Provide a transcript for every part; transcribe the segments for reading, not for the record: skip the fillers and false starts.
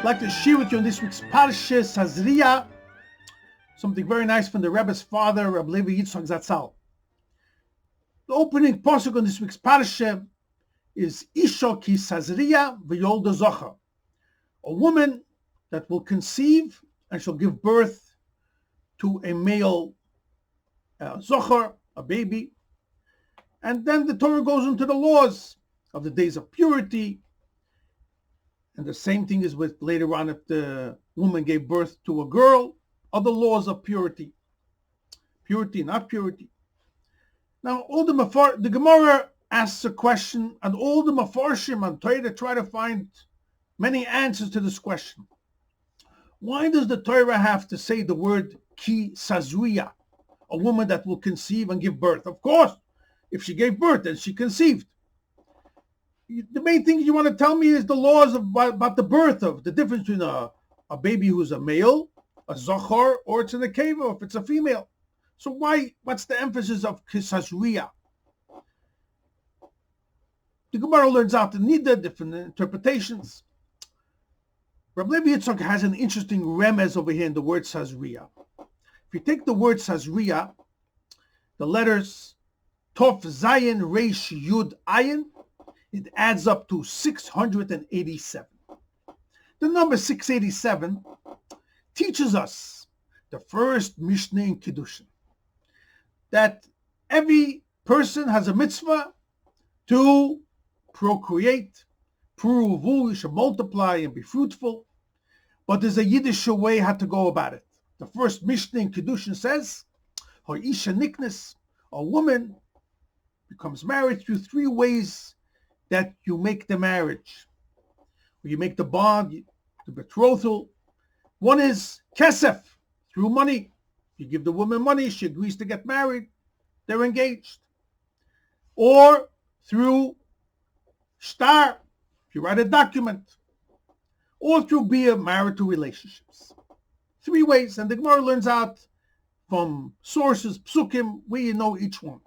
like to share with you in this week's Parshas Tazriya something very nice from the Rebbe's father, Rabbi Levi Yitzchok Zatzal. The opening pasuk on this week's Parsha is Isha ki Tazriya v'yolda zocher, a woman that will conceive and shall give birth to a male zocher, a baby. And then the Torah goes into the laws of the days of purity. And the same thing is with later on if the woman gave birth to a girl, other laws of purity. Purity, not purity. Now, all the Gemara asks a question, and all the Mefarshim and Torah try to find many answers to this question. Why does the Torah have to say the word ki tazriya, a woman that will conceive and give birth? Of course, if she gave birth, then she conceived. The main thing you want to tell me is the laws about the birth, of the difference between a baby who's a male, a zochar, or it's in a keva, if it's a female. So what's the emphasis of ki tazriya? The Gemara learns out the nida, different interpretations. Rabbi Levi Yitzchok has an interesting remez over here in the word tazriya. If you take the word tazriya, the letters Tov, Zayin, Reish, Yud, Ayin, it adds up to 687. The number 687 teaches us the first Mishnah in Kiddushin, that every person has a mitzvah to procreate, you should multiply and be fruitful, but there's a Yiddish way how to go about it. The first Mishnah in Kiddushin says, Ha'isha niknes, a woman becomes married through three ways that you make the marriage. You make the bond, the betrothal. One is kesef, through money. You give the woman money, she agrees to get married, they're engaged. Or through shtar, if you write a document. Or through marital relationships. Three ways, and the Gemara learns out from sources, psukim, where you know each one.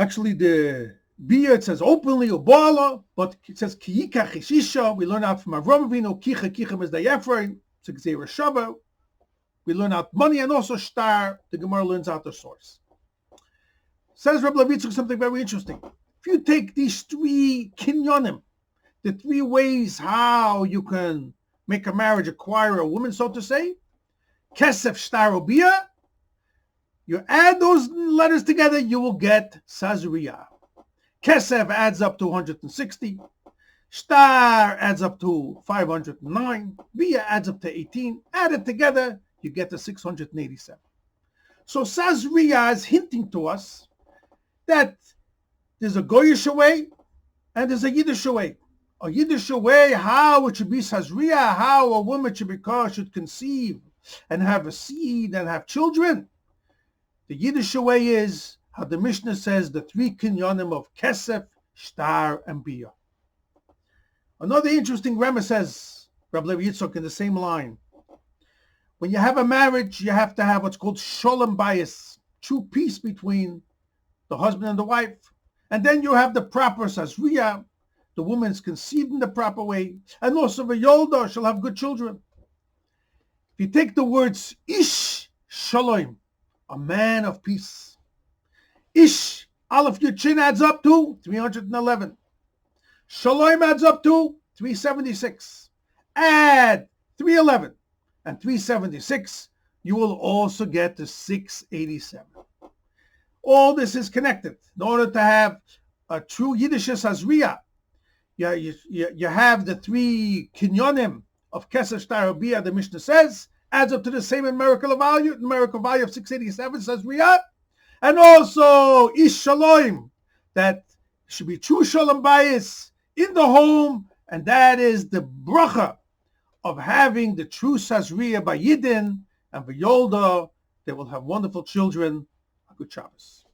Actually, the Bia, it says openly, Ubala, but it says Kiyika Chishisha. We learn out from Avram Avinu, Kicha is the Ephraim, it's a Shava. We learn out money and also shtar. The Gemara learns out the source. Says Rabbi Levitzuk something very interesting. If you take these three kinyonim, the three ways how you can make a marriage, acquire a woman, so to say, Kesef, shtar, Ubia, you add those letters together, you will get Tazriya. Kesef adds up to 160. Shtar adds up to 509. Bia adds up to 18. Add it together, you get to 687. So Tazriya is hinting to us that there's a Goyish way and there's a Yiddish way. A Yiddish way, how it should be Tazriya, how a woman should conceive and have a seed and have children. The Yiddish way is how the Mishnah says the three kinyonim of Kesef, Shtar, and Bia. Another interesting Rebbe says, Rabbi Levi Yitzchok, in the same line. When you have a marriage, you have to have what's called Sholem Bayis, true peace between the husband and the wife. And then you have the proper Tazriya, the woman's conceived in the proper way, and also the Yolda shall have good children. If you take the words Ish Shalom, a man of peace. Ish, Aleph Yud Shin adds up to 311. Shalom adds up to 376. Add 311 and 376, you will also get to 687. All this is connected. In order to have a true Yiddish Tazriya, you have the three kinyonim of Kesef, Shtar, Bia, the Mishnah says, adds up to the same numerical value of 687, says Riyah, and also Ish Shalom, that should be true Shalom Bayis in the home, and that is the bracha of having the true Tazriya by Yidden and V'yolda. They will have wonderful children. Good Shabbos.